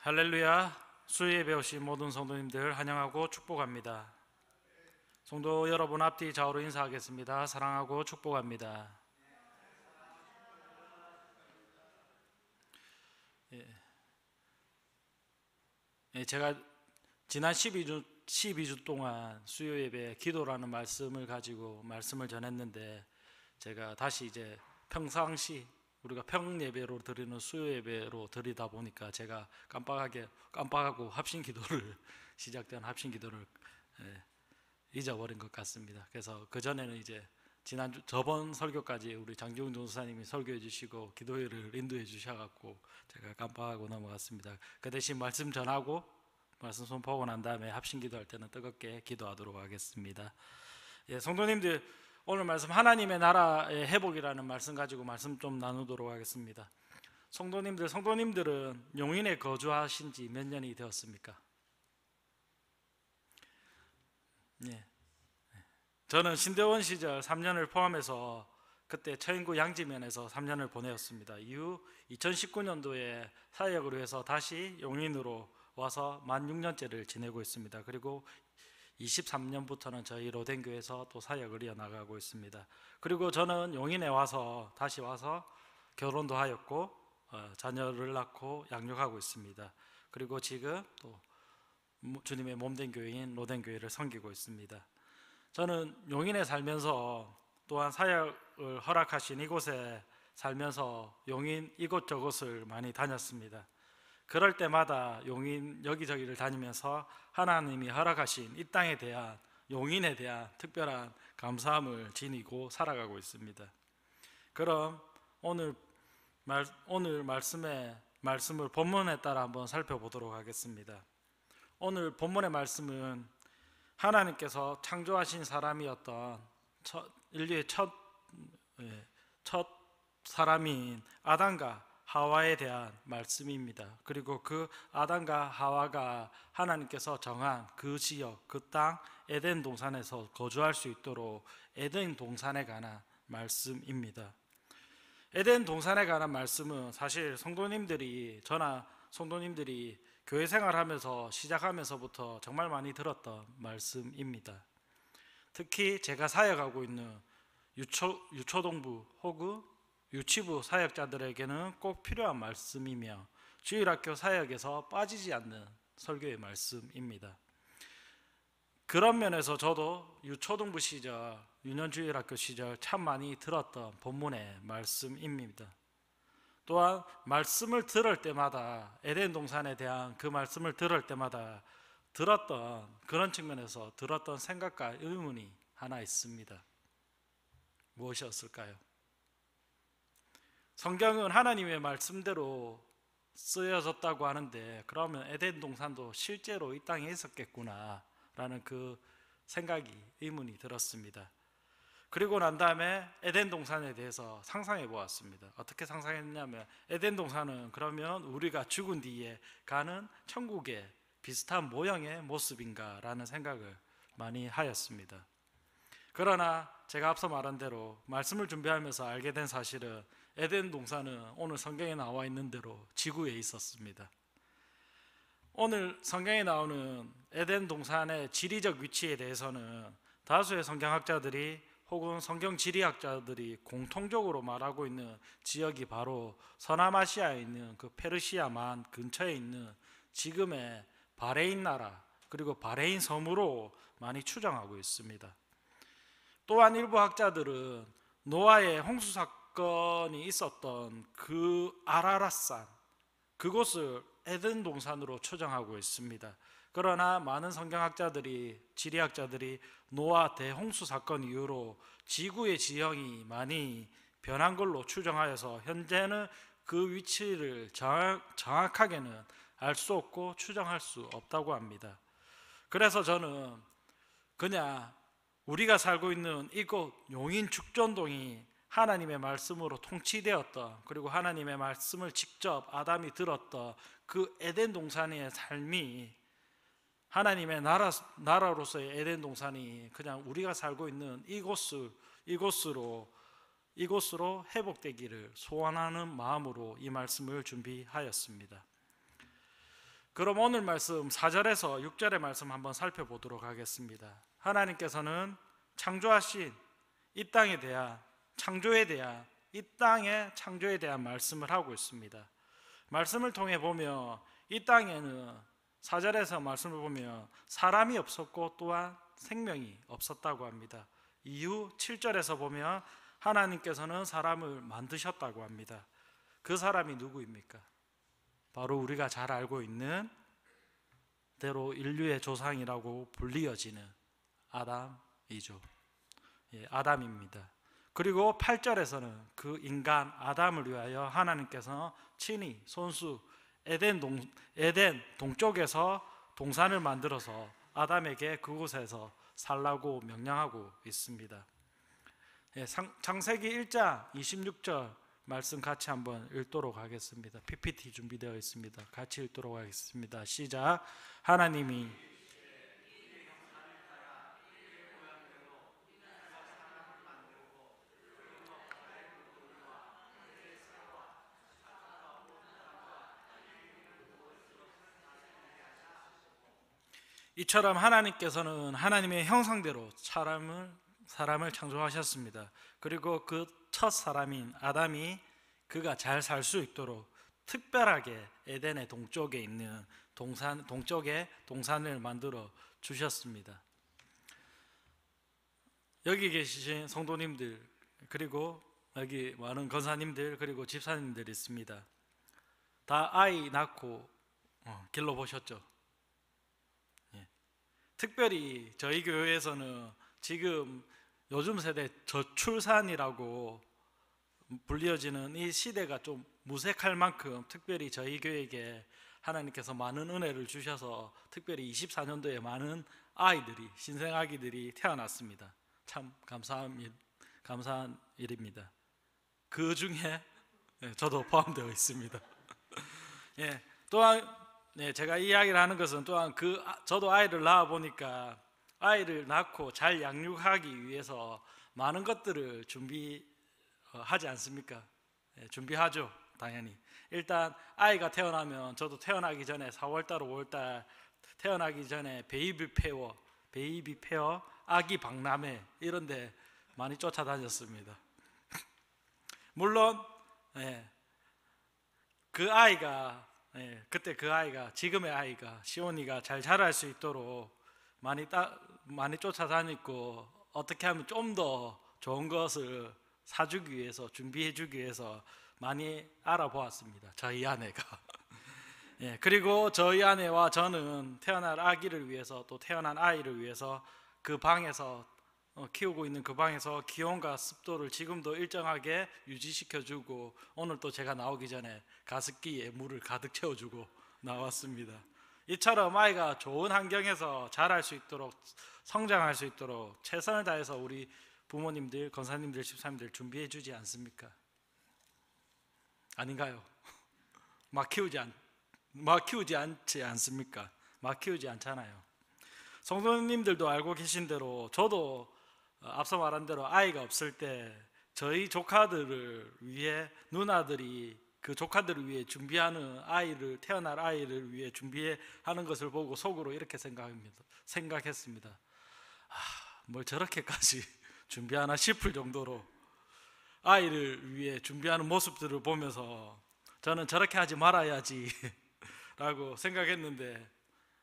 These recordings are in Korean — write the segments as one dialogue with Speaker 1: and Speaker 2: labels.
Speaker 1: 할렐루야. 수요예배 오신 모든 성도님들 환영하고 축복합니다. 성도 여러분 앞뒤 좌우로 인사하겠습니다. 사랑하고 축복합니다. 제가 지난 12주 동안 수요예배 기도라는 말씀을 가지고 말씀을 전했는데, 제가 다시 이제 평상시 우리가 평예배로 드리는 수요예배로 드리다 보니까 제가 깜빡하고 합심기도를 시작된 합심기도를 잊어버린 것 같습니다. 그래서 그 전에는 이제 저번 설교까지 우리 장지웅 전도사님이 설교해 주시고 기도회를 인도해 주셔갖고 제가 깜빡하고 넘어갔습니다. 그 대신 말씀 전하고 말씀 선포하고 난 다음에 합심기도할 때는 뜨겁게 기도하도록 하겠습니다. 성도님들, 오늘 말씀 하나님의 나라의 회복이라는 말씀 가지고 말씀 좀 나누도록 하겠습니다. 성도님들은 용인에 거주하신 지 몇 년이 되었습니까? 저는 신대원 시절 3년을 포함해서 그때 처인구 양지면에서 3년을 보내었습니다. 이후 2019년도에 사역을 위해서 다시 용인으로 와서 만 6년째를 지내고 있습니다. 그리고 23년부터는 저희 로덴교에서 또 사역을 이어나가고 있습니다. 그리고 저는 용인에 다시 와서 결혼도 하였고 자녀를 낳고 양육하고 있습니다. 그리고 지금 또 주님의 몸된 교회인 로덴교회를 섬기고 있습니다. 저는 용인에 살면서 또한 사역을 허락하신 이곳에 살면서 용인 이곳저곳을 많이 다녔습니다. 그럴 때마다 용인 여기저기를 다니면서 하나님이 허락하신 이 땅에 대한, 용인에 대한 특별한 감사함을 지니고 살아가고 있습니다. 그럼 오늘 말씀을 본문에 따라 한번 살펴보도록 하겠습니다. 오늘 본문의 말씀은 하나님께서 창조하신 사람이었던 인류의 첫 사람인 아담과 하와에 대한 말씀입니다. 그리고 그 아담과 하와가 하나님께서 정한 그 지역, 그 땅 에덴 동산에서 거주할 수 있도록 에덴 동산에 관한 말씀입니다. 에덴 동산에 관한 말씀은 사실 저나 성도님들이 교회 생활하면서 시작하면서부터 정말 많이 들었던 말씀입니다. 특히 제가 사역하고 있는 유초동부 혹은 유치부 사역자들에게는 꼭 필요한 말씀이며 주일학교 사역에서 빠지지 않는 설교의 말씀입니다. 그런 면에서 저도 유초동부 시절, 유년주일학교 시절 참 많이 들었던 본문의 말씀입니다. 또한 말씀을 들을 때마다, 에덴 동산에 대한 그 말씀을 들을 때마다 그런 측면에서 들었던 생각과 의문이 하나 있습니다. 무엇이었을까요? 성경은 하나님의 말씀대로 쓰여졌다고 하는데, 그러면 에덴 동산도 실제로 이 땅에 있었겠구나 라는 그 의문이 들었습니다. 그리고 난 다음에 에덴 동산에 대해서 상상해 보았습니다. 어떻게 상상했냐면, 에덴 동산은 그러면 우리가 죽은 뒤에 가는 천국의 비슷한 모형의 모습인가 라는 생각을 많이 하였습니다. 그러나 제가 앞서 말한 대로 말씀을 준비하면서 알게 된 사실은 에덴 동산은 오늘 성경에 나와 있는 대로 지구에 있었습니다. 오늘 성경에 나오는 에덴 동산의 지리적 위치에 대해서는 다수의 성경학자들이 혹은 성경 지리학자들이 공통적으로 말하고 있는 지역이 바로 서남아시아에 있는 그 페르시아만 근처에 있는 지금의 바레인 나라, 그리고 바레인 섬으로 많이 추정하고 있습니다. 또한 일부 학자들은 노아의 홍수 사건이 있었던 그 아라랏산, 그곳을 에덴 동산으로 추정하고 있습니다. 그러나 많은 성경학자들이, 지리학자들이 노아 대홍수 사건 이후로 지구의 지형이 많이 변한 걸로 추정하여서 현재는 그 위치를 정확하게는 알 수 없고 추정할 수 없다고 합니다. 그래서 저는 그냥 우리가 살고 있는 이곳 용인 죽전동이 하나님의 말씀으로 통치되었던, 그리고 하나님의 말씀을 직접 아담이 들었던 그 에덴 동산의 삶이, 하나님의 나라로서의 에덴 동산이 그냥 우리가 살고 있는 이곳으로 회복되기를 소원하는 마음으로 이 말씀을 준비하였습니다. 그럼 오늘 말씀 4절에서 6절의 말씀 한번 살펴보도록 하겠습니다. 하나님께서는 창조하신 이 땅에 대한 창조에 대한 이 땅의 창조에 대한 말씀을 하고 있습니다. 말씀을 통해 보면 이 땅에는 4절에서 말씀을 보면 사람이 없었고 또한 생명이 없었다고 합니다. 이후 7절에서 보면 하나님께서는 사람을 만드셨다고 합니다. 그 사람이 누구입니까? 바로 우리가 잘 알고 있는 대로 인류의 조상이라고 불리어지는 아담이죠. 아담입니다. 그리고 8절에서는 그 인간 아담을 위하여 하나님께서 친히 손수 에덴 동쪽에서 동산을 만들어서 아담에게 그곳에서 살라고 명령하고 있습니다. 창세기 1장 26절 말씀 같이 한번 읽도록 하겠습니다. PPT 준비되어 있습니다. 같이 읽도록 하겠습니다. 시작. 하나님이 이처럼 하나님께서는 하나님의 형상대로 사람을 창조하셨습니다. 그리고 그 첫 사람인 아담이 그가 잘 살 수 있도록 특별하게 에덴의 동쪽에 있는 동쪽에 동산을 만들어 주셨습니다. 여기 계신 성도님들, 그리고 여기 많은 권사님들, 그리고 집사님들 있습니다. 다 아이 낳고 길러보셨죠? 특별히 저희 교회에서는 지금 요즘 세대 저출산이라고 불리어지는 이 시대가 좀 무색할 만큼 특별히 저희 교회에게 하나님께서 많은 은혜를 주셔서 특별히 24년도에 많은 아이들이, 신생아기들이 태어났습니다. 참 감사한 일입니다. 그 중에 저도 포함되어 있습니다. 또한 제가 이야기를 하는 것은 또한 저도 아이를 낳아 보니까 아이를 낳고 잘 양육하기 위해서 많은 것들을 준비하지 않습니까? 준비하죠, 당연히. 일단 아이가 태어나면 저도 태어나기 전에 4월달, 5월달 태어나기 전에 베이비 페어, 아기 박람회 이런 데 많이 쫓아다녔습니다. 물론 그 아이가 그때 그 아이가, 지금의 아이가, 시온이가 잘 자랄 수 있도록 많이 쫓아다니고 어떻게 하면 좀 더 좋은 것을 사주기 위해서, 준비해주기 위해서 많이 알아보았습니다. 저희 아내가. 그리고 저희 아내와 저는 태어날 아기를 위해서, 또 태어난 아이를 위해서 그 방에서 키우고 있는 그 방에서 기온과 습도를 지금도 일정하게 유지시켜주고, 오늘 또 제가 나오기 전에 가습기에 물을 가득 채워주고 나왔습니다. 이처럼 아이가 좋은 환경에서 자랄 수 있도록, 성장할 수 있도록 최선을 다해서 우리 부모님들, 권사님들, 집사님들 준비해 주지 않습니까? 아닌가요? 막 키우지 않지 않습니까? 막 키우지 않잖아요. 성도님들도 알고 계신 대로 저도 앞서 말한 대로 아이가 없을 때 저희 조카들을 위해, 누나들이 그 조카들을 위해 준비하는 태어날 아이를 위해 준비하는 것을 보고 속으로 이렇게 생각했습니다. 뭘 저렇게까지 준비하나 싶을 정도로 아이를 위해 준비하는 모습들을 보면서 저는 저렇게 하지 말아야지 라고 생각했는데,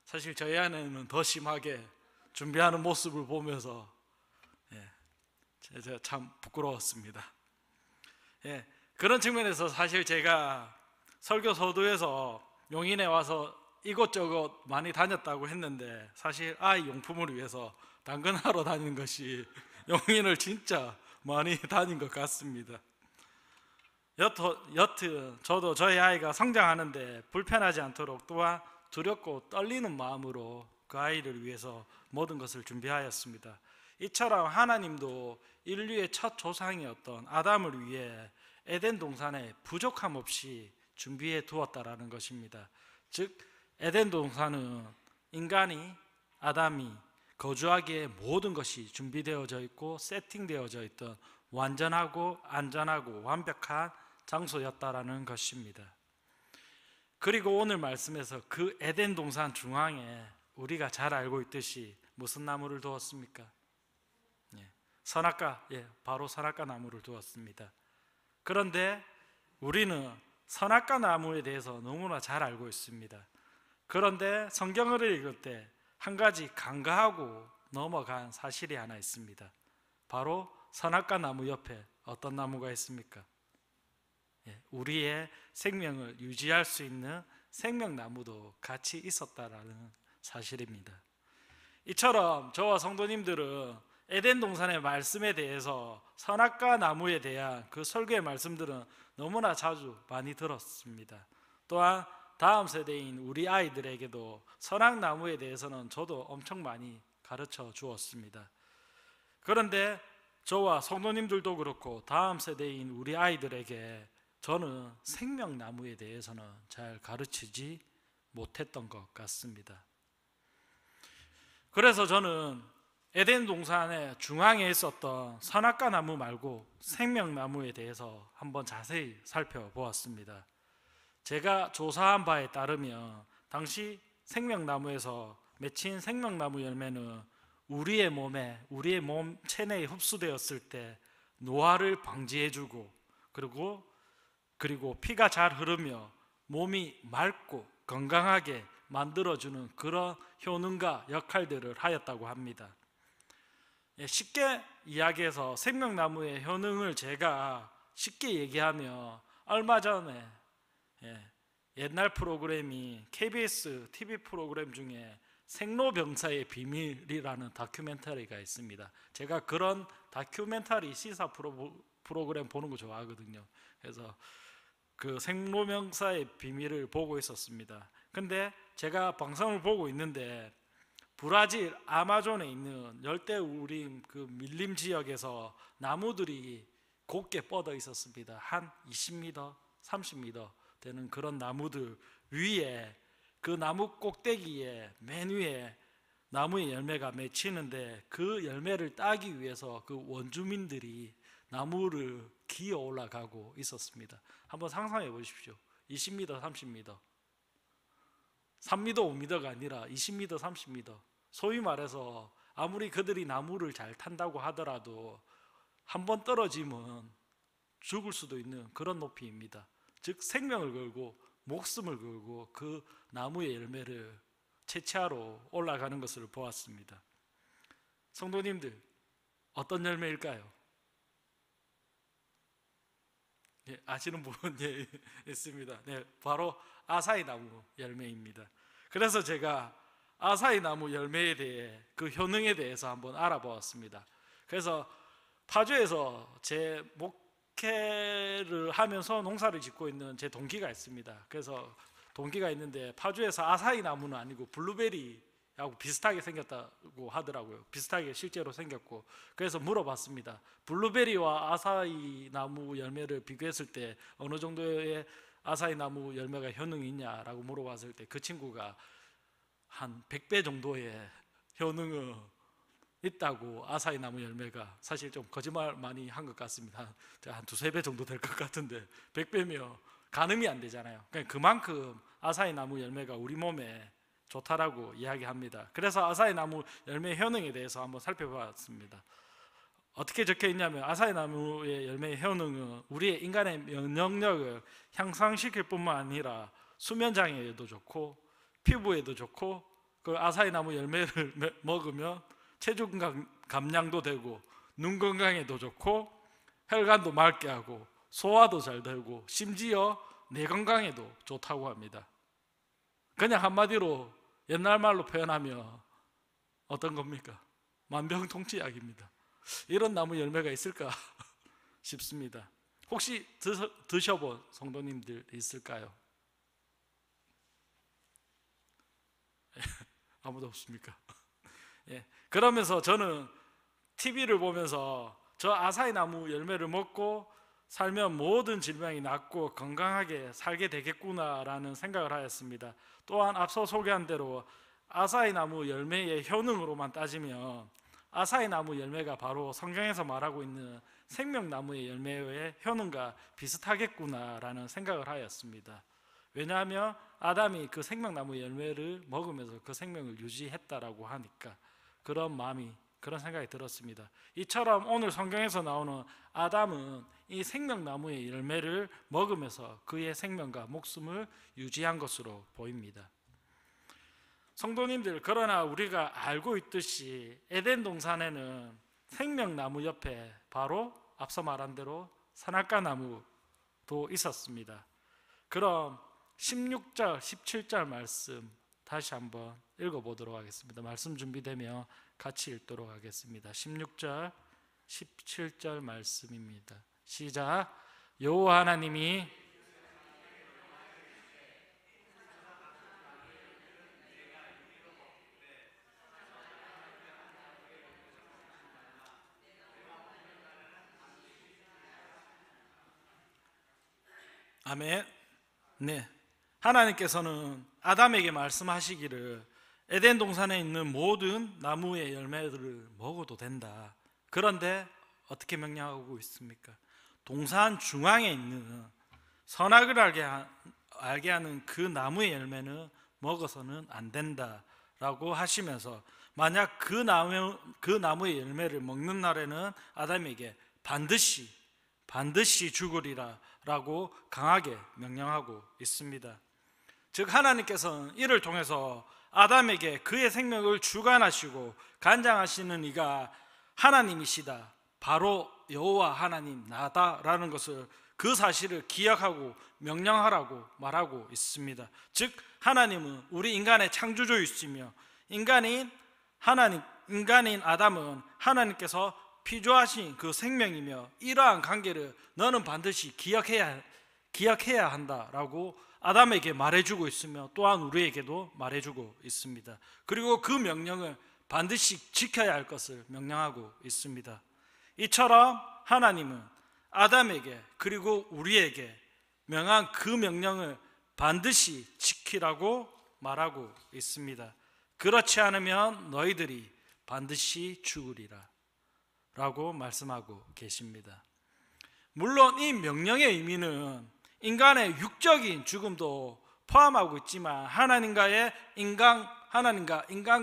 Speaker 1: 사실 저희 아내는 더 심하게 준비하는 모습을 보면서 참 부끄러웠습니다. 그런 측면에서 사실 제가 설교 서두에서 용인에 와서 이곳저곳 많이 다녔다고 했는데, 사실 아이 용품을 위해서 당근하러 다니는 것이 용인을 진짜 많이 다닌 것 같습니다. 여튼 저도 저희 아이가 성장하는데 불편하지 않도록, 또한 두렵고 떨리는 마음으로 그 아이를 위해서 모든 것을 준비하였습니다. 이처럼 하나님도 인류의 첫 조상이었던 아담을 위해 에덴 동산에 부족함 없이 준비해 두었다라는 것입니다. 즉 에덴 동산은 아담이 거주하기에 모든 것이 준비되어져 있고 세팅되어져 있던 완전하고 안전하고 완벽한 장소였다라는 것입니다. 그리고 오늘 말씀에서 그 에덴 동산 중앙에 우리가 잘 알고 있듯이 무슨 나무를 두었습니까? 선악과, 바로 선악과 나무를 두었습니다. 그런데 우리는 선악과 나무에 대해서 너무나 잘 알고 있습니다. 그런데 성경을 읽을 때 한 가지 간과하고 넘어간 사실이 하나 있습니다. 바로 선악과 나무 옆에 어떤 나무가 있습니까? 우리의 생명을 유지할 수 있는 생명나무도 같이 있었다라는 사실입니다. 이처럼 저와 성도님들은 에덴 동산의 말씀에 대해서 선악과 나무에 대한 그 설교의 말씀들은 너무나 자주 많이 들었습니다. 또한 다음 세대인 우리 아이들에게도 선악나무에 대해서는 저도 엄청 많이 가르쳐 주었습니다. 그런데 저와 성도님들도 그렇고 다음 세대인 우리 아이들에게 저는 생명나무에 대해서는 잘 가르치지 못했던 것 같습니다. 그래서 저는 에덴 동산의 중앙에 있었던 선악과 나무 말고 생명나무에 대해서 한번 자세히 살펴보았습니다. 제가 조사한 바에 따르면 당시 생명나무에서 맺힌 생명나무 열매는 우리의 몸 체내에 흡수되었을 때 노화를 방지해주고 그리고 피가 잘 흐르며 몸이 맑고 건강하게 만들어주는 그런 효능과 역할들을 하였다고 합니다. 쉽게 이야기해서 생명나무의 효능을 제가 쉽게 얘기하면 얼마 전에 옛날 프로그램이 KBS TV 프로그램 중에 생로병사의 비밀이라는 다큐멘터리가 있습니다. 제가 그런 다큐멘터리 시사 프로그램 보는 거 좋아하거든요. 그래서 그 생로병사의 비밀을 보고 있었습니다. 근데 제가 방송을 보고 있는데 브라질 아마존에 있는 열대우림 그 밀림 지역에서 나무들이 곱게 뻗어 있었습니다. 한 20m, 30m 되는 그런 나무들 위에 그 나무 꼭대기에 맨 위에 나무의 열매가 맺히는데 그 열매를 따기 위해서 그 원주민들이 나무를 기어 올라가고 있었습니다. 한번 상상해 보십시오. 20m, 30m 3m, 5m가 아니라 20m, 30m 소위 말해서 아무리 그들이 나무를 잘 탄다고 하더라도 한번 떨어지면 죽을 수도 있는 그런 높이입니다. 즉 생명을 걸고 목숨을 걸고 그 나무의 열매를 채취하러 올라가는 것을 보았습니다. 성도님들, 어떤 열매일까요? 아시는 분 있습니다. 바로 아사히 나무 열매입니다. 그래서 제가 아사히 나무 열매에 대해 그 효능에 대해서 한번 알아보았습니다. 그래서 파주에서 제 목회를 하면서 농사를 짓고 있는 제 동기가 있습니다. 그래서 동기가 있는데 파주에서 아사히 나무는 아니고 블루베리하고 비슷하게 생겼다고 하더라고요. 비슷하게 실제로 생겼고, 그래서 물어봤습니다. 블루베리와 아사히 나무 열매를 비교했을 때 어느 정도의 아사히 나무 열매가 효능이 있냐라고 물어봤을 때 그 친구가 한 100배 정도의 효능은 있다고, 아사히 나무 열매가. 사실 좀 거짓말 많이 한 것 같습니다. 한 두세 배 정도 될 것 같은데 100배면 가늠이 안 되잖아요. 그만큼 아사히 나무 열매가 우리 몸에 좋다라고 이야기합니다. 그래서 아사히 나무 열매 효능에 대해서 한번 살펴봤습니다. 어떻게 적혀 있냐면 아사히 나무의 열매의 효능은 우리의 인간의 면역력을 향상시킬 뿐만 아니라 수면 장애에도 좋고 피부에도 좋고, 그 아사히 나무 열매를 먹으면 체중 감량도 되고 눈 건강에도 좋고 혈관도 맑게 하고 소화도 잘 되고 심지어 뇌 건강에도 좋다고 합니다. 그냥 한마디로 옛날 말로 표현하면 어떤 겁니까? 만병통치약입니다. 이런 나무 열매가 있을까 싶습니다. 혹시 드셔본 성도님들 있을까요? 아무도 없습니까? 그러면서 저는 TV를 보면서 저 아사히 나무 열매를 먹고 살면 모든 질병이 낫고 건강하게 살게 되겠구나라는 생각을 하였습니다. 또한 앞서 소개한 대로 아사히 나무 열매의 효능으로만 따지면 아사히 나무 열매가 바로 성경에서 말하고 있는 생명나무의 열매의 효능과 비슷하겠구나라는 생각을 하였습니다. 왜냐하면 아담이 그 생명나무 열매를 먹으면서 그 생명을 유지했다라고 하니까 그런 생각이 들었습니다. 이처럼 오늘 성경에서 나오는 아담은 이 생명나무의 열매를 먹으면서 그의 생명과 목숨을 유지한 것으로 보입니다. 성도님들, 그러나 우리가 알고 있듯이 에덴 동산에는 생명나무 옆에 바로 앞서 말한 대로 선악과 나무도 있었습니다. 그럼 16절, 17절 말씀 다시 한번 읽어보도록 하겠습니다. 말씀 준비되면 같이 읽도록 하겠습니다. 16절, 17절 말씀입니다. 시작. 여호와 하나님이 아멘. 네. 하나님께서는 아담에게 말씀하시기를 에덴 동산에 있는 모든 나무의 열매들을 먹어도 된다. 그런데 어떻게 명령하고 있습니까? 동산 중앙에 있는 선악을 알게 하는 그 나무의 열매는 먹어서는 안 된다라고 하시면서 만약 그 나무의 열매를 먹는 날에는 아담에게 반드시 죽으리라 라고 강하게 명령하고 있습니다. 즉 하나님께서는 이를 통해서 아담에게 그의 생명을 주관하시고 간장하시는 이가 하나님이시다, 바로 여호와 하나님 나다라는 것을, 그 사실을 기억하고 명령하라고 말하고 있습니다. 즉 하나님은 우리 인간의 창조주이시며 인간인 아담은 하나님께서 피조하신 그 생명이며 이러한 관계를 너는 반드시 기억해야 한다라고 아담에게 말해주고 있으며 또한 우리에게도 말해주고 있습니다. 그리고 그 명령을 반드시 지켜야 할 것을 명령하고 있습니다. 이처럼 하나님은 아담에게 그리고 우리에게 명한 그 명령을 반드시 지키라고 말하고 있습니다. 그렇지 않으면 너희들이 반드시 죽으리라 라고 말씀하고 계십니다. 물론 이 명령의 의미는 인간의 육적인 죽음도 포함하고 있지만 하나님과 인간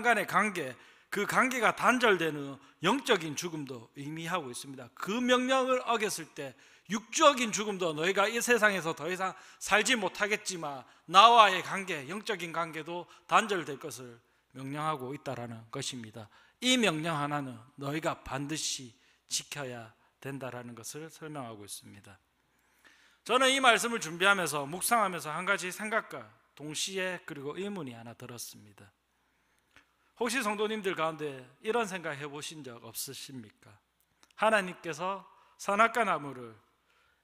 Speaker 1: 간의 관계, 그 관계가 단절되는 영적인 죽음도 의미하고 있습니다. 그 명령을 어겼을 때 육적인 죽음도 너희가 이 세상에서 더 이상 살지 못하겠지만 나와의 관계, 영적인 관계도 단절될 것을 명령하고 있다라는 것입니다. 이 명령 하나는 너희가 반드시 지켜야 된다라는 것을 설명하고 있습니다. 저는 이 말씀을 준비하면서 묵상하면서 한 가지 생각과 동시에 그리고 의문이 하나 들었습니다. 혹시 성도님들 가운데 이런 생각 해보신 적 없으십니까? 하나님께서 선악과 나무를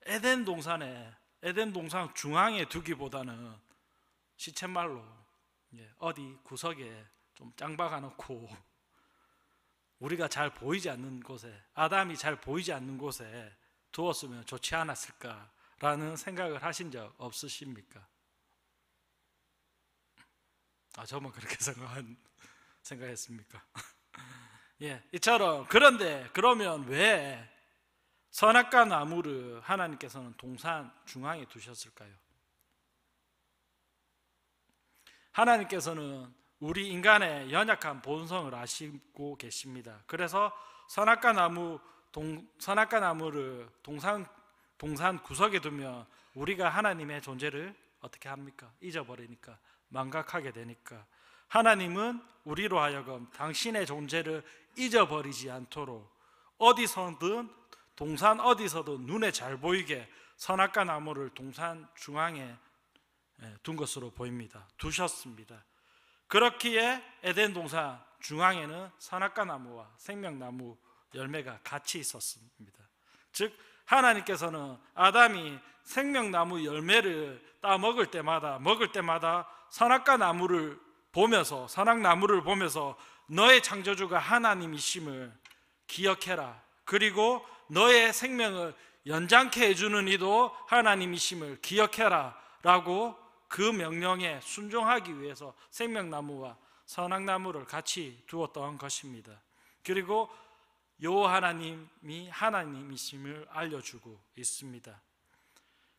Speaker 1: 에덴 동산 중앙에 두기보다는 시쳇말로 어디 구석에 좀 짱박아 놓고 우리가 잘 보이지 않는 곳에, 아담이 잘 보이지 않는 곳에 두었으면 좋지 않았을까라는 생각을 하신 적 없으십니까? 저만 그렇게 생각했습니까? 이처럼 그러면 왜 선악과 나무를 하나님께서는 동산 중앙에 두셨을까요? 하나님께서는 우리 인간의 연약한 본성을 아시고 계십니다. 그래서 선악과 나무를 동산 구석에 두면 우리가 하나님의 존재를 어떻게 합니까? 잊어버리니까, 망각하게 되니까 하나님은 우리로 하여금 당신의 존재를 잊어버리지 않도록 동산 어디서든 눈에 잘 보이게 선악과 나무를 동산 중앙에 둔 것으로 보입니다. 두셨습니다. 그렇기에 에덴 동산 중앙에는 선악과 나무와 생명나무 열매가 같이 있었습니다. 즉 하나님께서는 아담이 생명나무 열매를 따 먹을 때마다 선악나무를 보면서 너의 창조주가 하나님이심을 기억해라, 그리고 너의 생명을 연장케 해주는 이도 하나님이심을 기억해라 라고 그 명령에 순종하기 위해서 생명나무와 선악나무를 같이 두었던 것입니다. 그리고 여호와 하나님이 하나님이심을 알려주고 있습니다.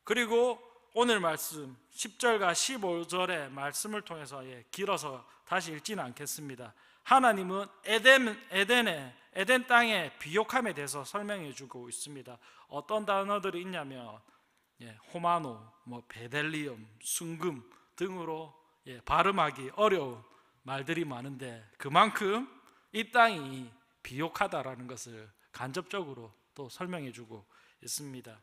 Speaker 1: 그리고 오늘 말씀 10절과 15절의 말씀을 통해서 길어서 다시 읽지는 않겠습니다. 하나님은 에덴 땅의 비옥함에 대해서 설명해 주고 있습니다. 어떤 단어들이 있냐면 호마노, 베델리엄, 순금 등으로 발음하기 어려운 말들이 많은데 그만큼 이 땅이 비옥하다라는 것을 간접적으로 또 설명해 주고 있습니다.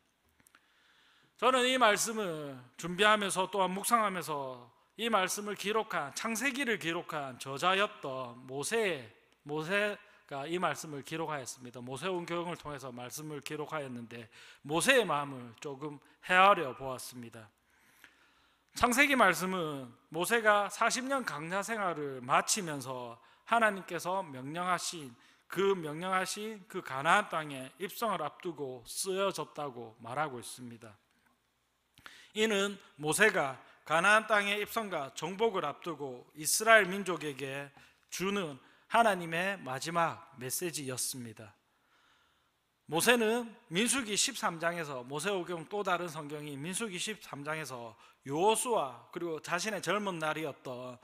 Speaker 1: 저는 이 말씀을 준비하면서 또한 묵상하면서 이 말씀을 기록한 창세기를 기록한 저자였던 모세가 이 말씀을 기록하였습니다. 모세온 교훈을 통해서 말씀을 기록하였는데 모세의 마음을 조금 헤아려 보았습니다. 창세기 말씀은 모세가 40년 강야 생활을 마치면서 하나님께서 명령하신 그 가나안 땅에 입성을 앞두고 쓰여졌다고 말하고 있습니다. 이는 모세가 가나안 땅의 입성과 정복을 앞두고 이스라엘 민족에게 주는 하나님의 마지막 메시지였습니다. 모세는 민수기 13장에서 모세오경 또 다른 성경이 민수기 13장에서 여호수아 그리고 자신의 젊은 날이었던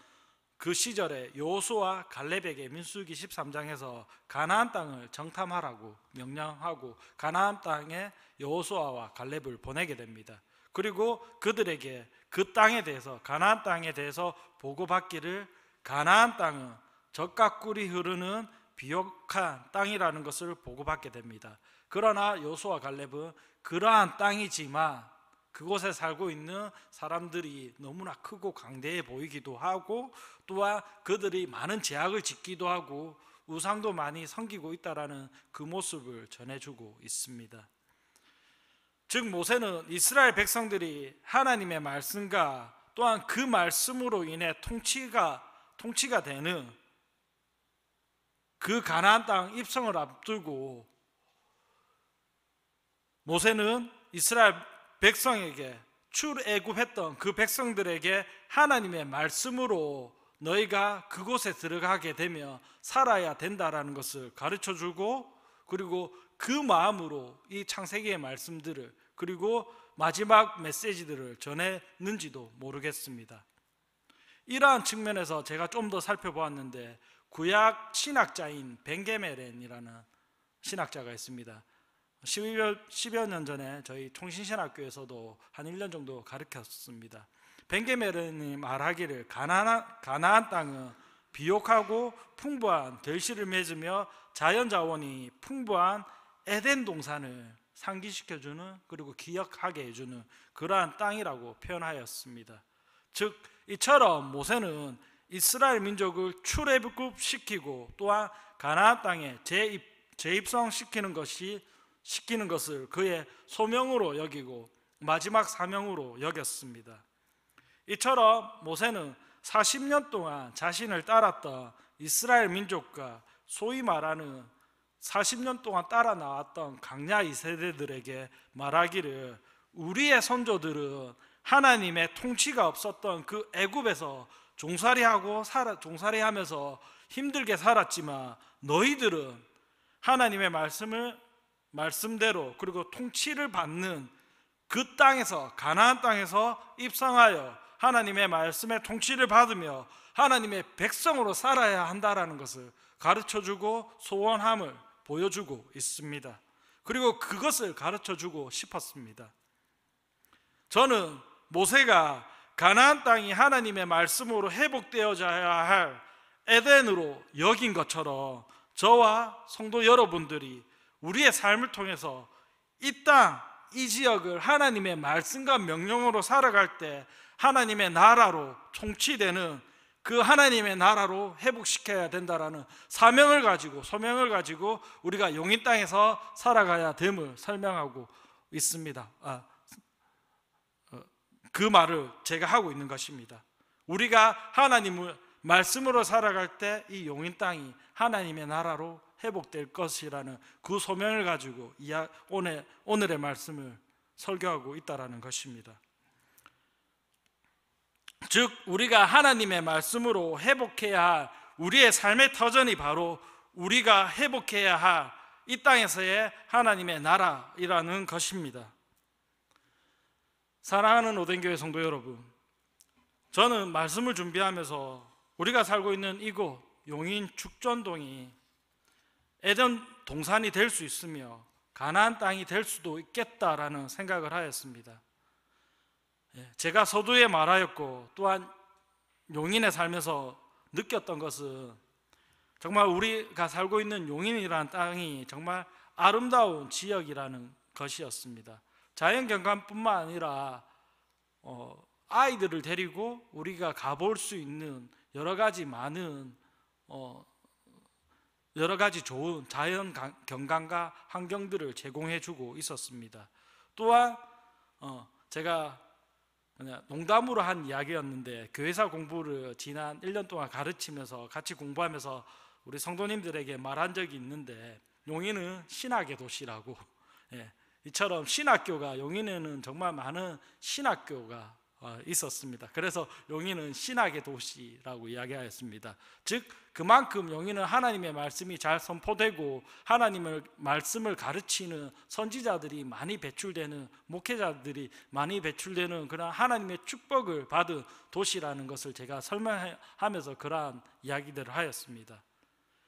Speaker 1: 그 시절에 여호수아 갈렙에게 민수기 13장에서 가나안 땅을 정탐하라고 명령하고 가나안 땅에 여호수아와 갈렙을 보내게 됩니다. 그리고 그들에게 그 땅에 대해서 가나안 땅에 대해서 보고받기를 가나안 땅은 젖과 꿀이 흐르는 비옥한 땅이라는 것을 보고받게 됩니다. 그러나 여호수아 갈렙은 그러한 땅이지만 그곳에 살고 있는 사람들이 너무나 크고 강대해 보이기도 하고 또한 그들이 많은 제약을 짓기도 하고 우상도 많이 섬기고 있다라는 그 모습을 전해주고 있습니다. 즉 모세는 이스라엘 백성들이 하나님의 말씀과 또한 그 말씀으로 인해 통치가 되는 그 가나안 땅 입성을 앞두고 모세는 이스라엘 백성에게 출애굽했던 그 백성들에게 하나님의 말씀으로 너희가 그곳에 들어가게 되면 살아야 된다라는 것을 가르쳐주고 그리고 그 마음으로 이 창세기의 말씀들을 그리고 마지막 메시지들을 전했는지도 모르겠습니다. 이러한 측면에서 제가 좀 더 살펴보았는데 구약 신학자인 벤게메렌이라는 신학자가 있습니다. 10여 년 전에 저희 통신신학교에서도 한 1년 정도 가르쳤습니다. 벤게메렌이 말하기를 가나안 땅은 비옥하고 풍부한 결실을 맺으며 자연자원이 풍부한 에덴 동산을 상기시켜주는 그리고 기억하게 해주는 그러한 땅이라고 표현하였습니다. 즉 이처럼 모세는 이스라엘 민족을 출애굽시키고 또한 가나안 땅에 재입성시키는 것을 그의 소명으로 여기고 마지막 사명으로 여겼습니다. 이처럼 모세는 40년 동안 자신을 따랐던 이스라엘 민족과 소위 말하는 40년 동안 따라 나왔던 강야 2세대들에게 말하기를 우리의 선조들은 하나님의 통치가 없었던 그 애굽에서 종살이하면서 힘들게 살았지만 너희들은 하나님의 말씀대로 그리고 통치를 받는 그 땅에서 가나안 땅에서 입성하여 하나님의 말씀의 통치를 받으며 하나님의 백성으로 살아야 한다라는 것을 가르쳐주고 소원함을 보여주고 있습니다. 그리고 그것을 가르쳐주고 싶었습니다. 저는 모세가 가나안 땅이 하나님의 말씀으로 회복되어져야 할 에덴으로 여긴 것처럼 저와 성도 여러분들이 우리의 삶을 통해서 이 땅, 이 지역을 하나님의 말씀과 명령으로 살아갈 때 하나님의 나라로 통치되는 그 하나님의 나라로 회복시켜야 된다라는 사명을 가지고 소명을 가지고 우리가 용인 땅에서 살아가야 됨을 설명하고 있습니다. 그 말을 제가 하고 있는 것입니다. 우리가 하나님을 말씀으로 살아갈 때 이 용인 땅이 하나님의 나라로 회복될 것이라는 그 소명을 가지고 오늘의 말씀을 설교하고 있다라는 것입니다. 즉 우리가 하나님의 말씀으로 회복해야 할 우리의 삶의 터전이 바로 우리가 회복해야 할 이 땅에서의 하나님의 나라이라는 것입니다. 사랑하는 오덴교회 성도 여러분, 저는 말씀을 준비하면서 우리가 살고 있는 이곳 용인 축전동이 에덴 동산이 될 수 있으며 가나안 땅이 될 수도 있겠다라는 생각을 하였습니다. 제가 서두에 말하였고 또한 용인에 살면서 느꼈던 것은 정말 우리가 살고 있는 용인이라는 땅이 정말 아름다운 지역이라는 것이었습니다. 자연경관뿐만 아니라 아이들을 데리고 우리가 가볼 수 있는 여러 가지 많은 여러 가지 좋은 자연 경관과 환경들을 제공해주고 있었습니다. 또한 제가 그냥 농담으로 한 이야기였는데 교회사 공부를 지난 1년 동안 가르치면서 같이 공부하면서 우리 성도님들에게 말한 적이 있는데 용인은 신학의 도시라고, 이처럼 신학교가 용인에는 정말 많은 신학교가 있었습니다. 그래서 용인은 신학의 도시라고 이야기하였습니다. 즉 그만큼 용인은 하나님의 말씀이 잘 선포되고 하나님의 말씀을 가르치는 선지자들이 많이 배출되는, 목회자들이 많이 배출되는 그런 하나님의 축복을 받은 도시라는 것을 제가 설명하면서 그러한 이야기들을 하였습니다.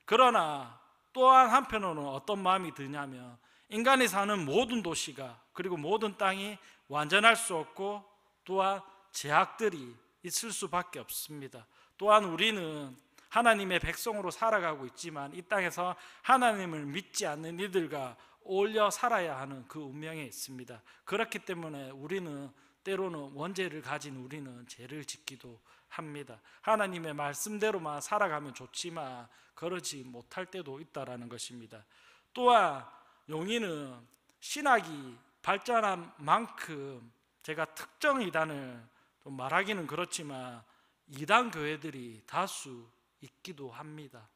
Speaker 1: 그러나 또한 한편으로는 어떤 마음이 드냐면 인간이 사는 모든 도시가 그리고 모든 땅이 완전할 수 없고 또한 제약들이 있을 수밖에 없습니다. 또한 우리는 하나님의 백성으로 살아가고 있지만 이 땅에서 하나님을 믿지 않는 이들과 어울려 살아야 하는 그 운명에 있습니다. 그렇기 때문에 우리는 때로는 원죄를 가진 우리는 죄를 짓기도 합니다. 하나님의 말씀대로만 살아가면 좋지만 그러지 못할 때도 있다라는 것입니다. 또한 용인은 신학이 발전한 만큼 제가 특정 이단을 좀 말하기는 그렇지만 이단 교회들이 다수 있기도 합니다.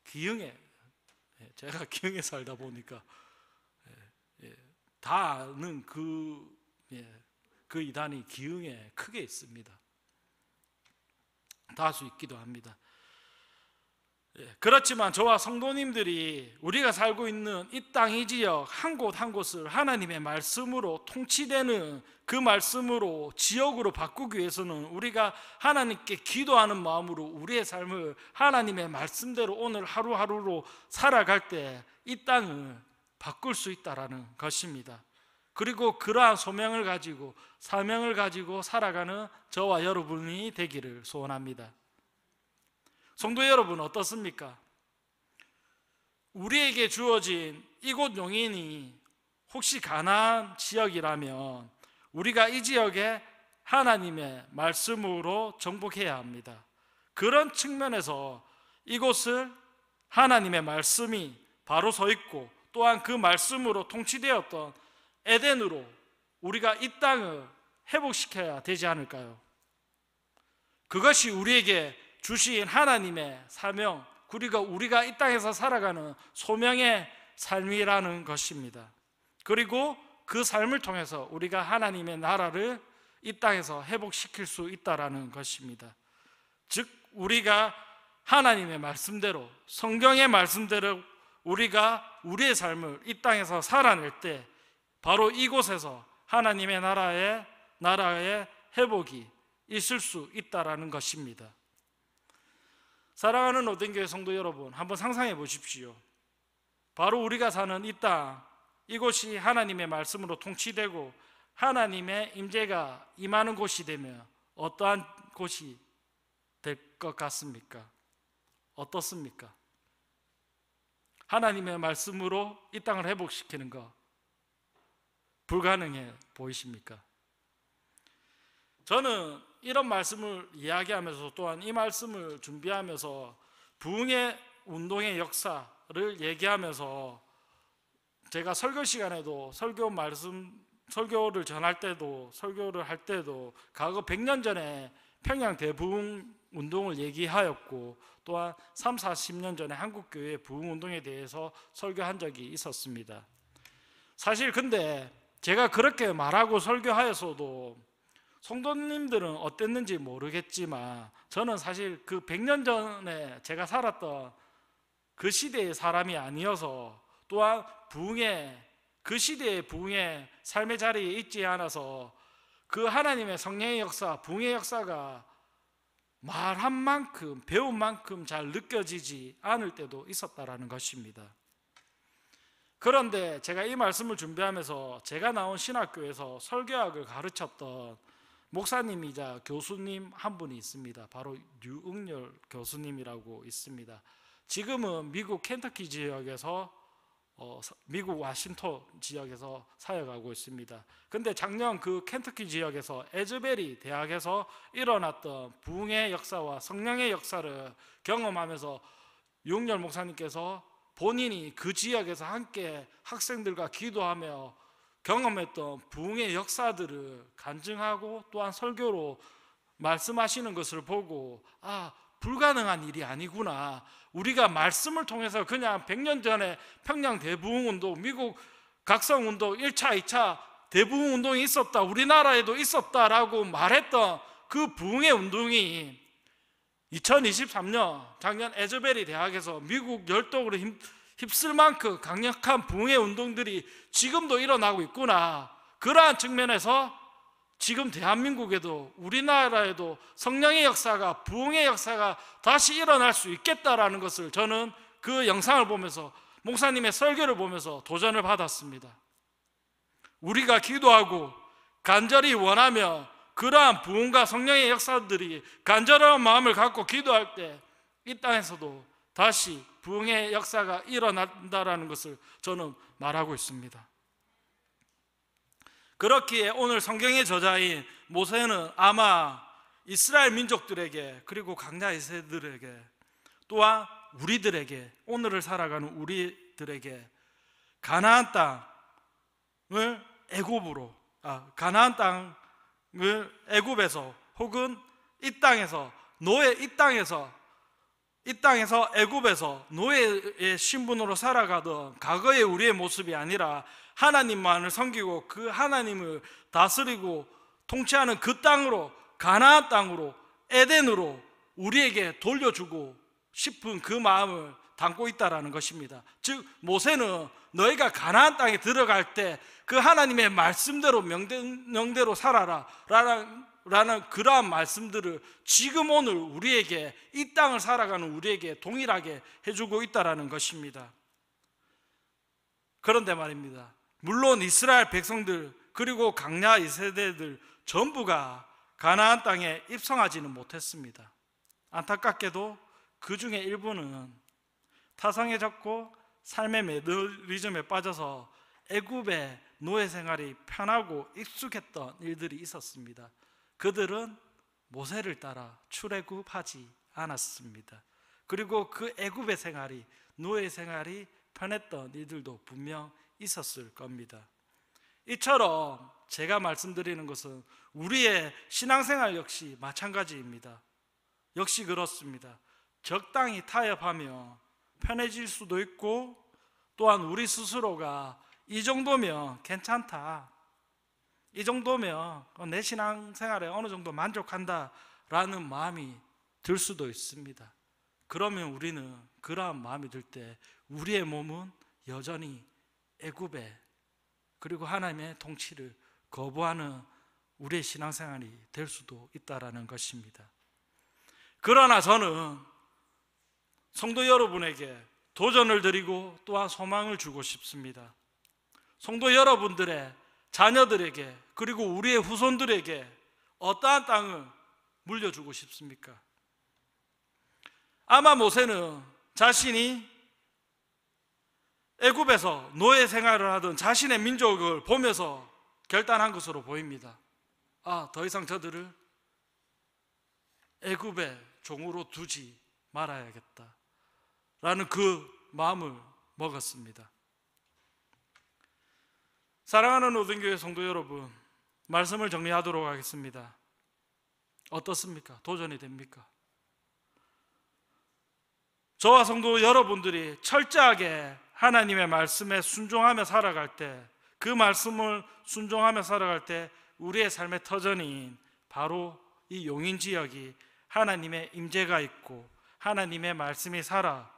Speaker 1: 기흥에, 제가 기흥에 살다 보니까 다 아는 그 이단이 기흥에 크게 있습니다. 다수 있기도 합니다. 그렇지만 저와 성도님들이 우리가 살고 있는 이 땅, 이 지역 한 곳 한 곳을 하나님의 말씀으로 통치되는 그 말씀으로 지역으로 바꾸기 위해서는 우리가 하나님께 기도하는 마음으로 우리의 삶을 하나님의 말씀대로 오늘 하루하루로 살아갈 때 이 땅을 바꿀 수 있다라는 것입니다. 그리고 그러한 소명을 가지고 사명을 가지고 살아가는 저와 여러분이 되기를 소원합니다. 성도 여러분 어떻습니까? 우리에게 주어진 이곳 용인이 혹시 가나안 지역이라면 우리가 이 지역에 하나님의 말씀으로 정복해야 합니다. 그런 측면에서 이곳을 하나님의 말씀이 바로 서 있고 또한 그 말씀으로 통치되었던 에덴으로 우리가 이 땅을 회복시켜야 되지 않을까요? 그것이 우리에게 주신 하나님의 사명, 그리고 우리가 이 땅에서 살아가는 소명의 삶이라는 것입니다. 그리고 그 삶을 통해서 우리가 하나님의 나라를 이 땅에서 회복시킬 수 있다라는 것입니다. 즉 우리가 하나님의 말씀대로, 성경의 말씀대로 우리가 우리의 삶을 이 땅에서 살아낼 때 바로 이곳에서 하나님의 나라의 회복이 있을 수 있다라는 것입니다. 사랑하는 오덴교회 성도 여러분, 한번 상상해 보십시오. 바로 우리가 사는 이 땅, 이곳이 하나님의 말씀으로 통치되고 하나님의 임재가 임하는 곳이 되면 어떠한 곳이 될 것 같습니까? 어떻습니까? 하나님의 말씀으로 이 땅을 회복시키는 것 불가능해 보이십니까? 저는 이런 말씀을 이야기하면서 또한 이 말씀을 준비하면서 부흥의 운동의 역사를 얘기하면서 제가 설교 시간에도 설교를 전할 때도 설교를 할 때도 과거 100년 전에 평양 대부흥 운동을 얘기하였고 또한 30-40년 전에 한국교회 부흥 운동에 대해서 설교한 적이 있었습니다. 사실 근데 제가 그렇게 말하고 설교하였어도 성도님들은 어땠는지 모르겠지만 저는 사실 그 100년 전에 제가 살았던 그 시대의 사람이 아니어서 또한 부흥의 그 시대의 부흥의 삶의 자리에 있지 않아서 그 하나님의 성령의 역사, 부흥의 역사가 말한 만큼, 배운 만큼 잘 느껴지지 않을 때도 있었다라는 것입니다. 그런데 제가 이 말씀을 준비하면서 제가 나온 신학교에서 설교학을 가르쳤던 목사님이자 교수님 한 분이 있습니다. 바로 류응열 교수님이라고 있습니다. 지금은 미국 켄터키 지역에서 미국 워싱턴 지역에서 사역하고 있습니다. 근데 작년 그 켄터키 지역에서 에즈베리 대학에서 일어났던 부흥의 역사와 성령의 역사를 경험하면서 류응열 목사님께서 본인이 그 지역에서 함께 학생들과 기도하며 경험했던 부흥의 역사들을 간증하고 또한 설교로 말씀하시는 것을 보고 불가능한 일이 아니구나. 우리가 말씀을 통해서 그냥 100년 전에 평양 대부흥운동, 미국 각성운동 1차, 2차 대부흥운동이 있었다, 우리나라에도 있었다라고 말했던 그 부흥의 운동이 2023년 작년 에즈베리 대학에서 미국 열독으로 휩쓸 만큼 강력한 부흥의 운동들이 지금도 일어나고 있구나. 그러한 측면에서 지금 대한민국에도 우리나라에도 성령의 역사가, 부흥의 역사가 다시 일어날 수 있겠다라는 것을 저는 그 영상을 보면서, 목사님의 설교를 보면서 도전을 받았습니다. 우리가 기도하고 간절히 원하며 그러한 부흥과 성령의 역사들이 간절한 마음을 갖고 기도할 때 이 땅에서도 다시 부흥의 역사가 일어난다라는 것을 저는 말하고 있습니다. 그렇기에 오늘 성경의 저자인 모세는 아마 이스라엘 민족들에게, 그리고 강자 이세들에게, 또한 우리들에게, 오늘을 살아가는 우리들에게 가나안 땅을 가나안 땅을 애굽에서, 혹은 이 땅에서 애굽에서 노예의 신분으로 살아가던 과거의 우리의 모습이 아니라 하나님만을 섬기고 그 하나님을 다스리고 통치하는 그 땅으로, 가나안 땅으로, 에덴으로 우리에게 돌려주고 싶은 그 마음을 담고 있다라는 것입니다. 즉 모세는 너희가 가나안 땅에 들어갈 때 그 하나님의 말씀대로 명대로 살아라 라는 그러한 말씀들을 지금 오늘 우리에게, 이 땅을 살아가는 우리에게 동일하게 해주고 있다라는 것입니다. 그런데 말입니다, 물론 이스라엘 백성들 그리고 강야 2세대들 전부가 가나안 땅에 입성하지는 못했습니다. 안타깝게도 그 중에 일부는 타성해졌고 삶의 매너리즘에 빠져서 애굽의 노예 생활이 편하고 익숙했던 일들이 있었습니다. 그들은 모세를 따라 출애굽하지 않았습니다. 그리고 그 애굽의 생활이, 노예 생활이 편했던 일들도 분명 있었을 겁니다. 이처럼 제가 말씀드리는 것은 우리의 신앙생활 역시 마찬가지입니다. 역시 그렇습니다. 적당히 타협하며 편해질 수도 있고, 또한 우리 스스로가 이 정도면 괜찮다, 이 정도면 내 신앙생활에 어느 정도 만족한다라는 마음이 들 수도 있습니다. 그러면 우리는 그러한 마음이 들 때 우리의 몸은 여전히 애굽에, 그리고 하나님의 통치를 거부하는 우리의 신앙생활이 될 수도 있다라는 것입니다. 그러나 저는 성도 여러분에게 도전을 드리고 또한 소망을 주고 싶습니다. 성도 여러분들의 자녀들에게, 그리고 우리의 후손들에게 어떠한 땅을 물려주고 싶습니까? 아마 모세는 자신이 애굽에서 노예 생활을 하던 자신의 민족을 보면서 결단한 것으로 보입니다. 더 이상 저들을 애굽의 종으로 두지 말아야겠다 라는 그 마음을 먹었습니다. 사랑하는 오든교회 성도 여러분, 말씀을 정리하도록 하겠습니다. 어떻습니까? 도전이 됩니까? 저와 성도 여러분들이 철저하게 하나님의 말씀에 순종하며 살아갈 때, 그 말씀을 순종하며 살아갈 때 우리의 삶의 터전인 바로 이 용인 지역이 하나님의 임재가 있고 하나님의 말씀이 살아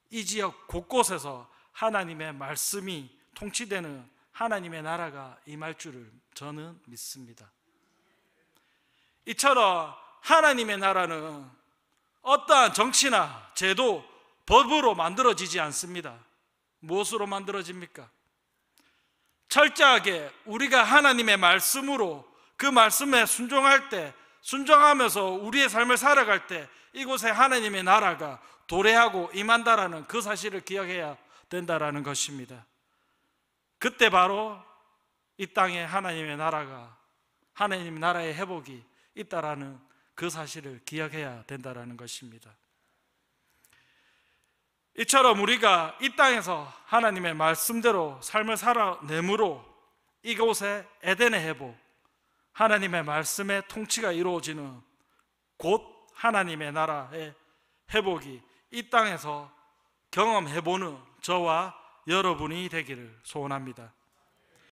Speaker 1: 이 지역 곳곳에서 하나님의 말씀이 통치되는 하나님의 나라가 임할 줄을 저는 믿습니다. 이처럼 하나님의 나라는 어떠한 정치나 제도, 법으로 만들어지지 않습니다. 무엇으로 만들어집니까? 철저하게 우리가 하나님의 말씀으로 그 말씀에 순종할 때, 순종하면서 우리의 삶을 살아갈 때 이곳에 하나님의 나라가 도래하고 임한다라는 그 사실을 기억해야 된다라는 것입니다. 그때 바로 이 땅에 하나님의 나라가, 하나님 나라의 회복이 있다라는 그 사실을 기억해야 된다라는 것입니다. 이처럼 우리가 이 땅에서 하나님의 말씀대로 삶을 살아내므로 이곳에 에덴의 회복, 하나님의 말씀의 통치가 이루어지는 곧 하나님의 나라의 회복이 이 땅에서 경험해보는 저와 여러분이 되기를 소원합니다.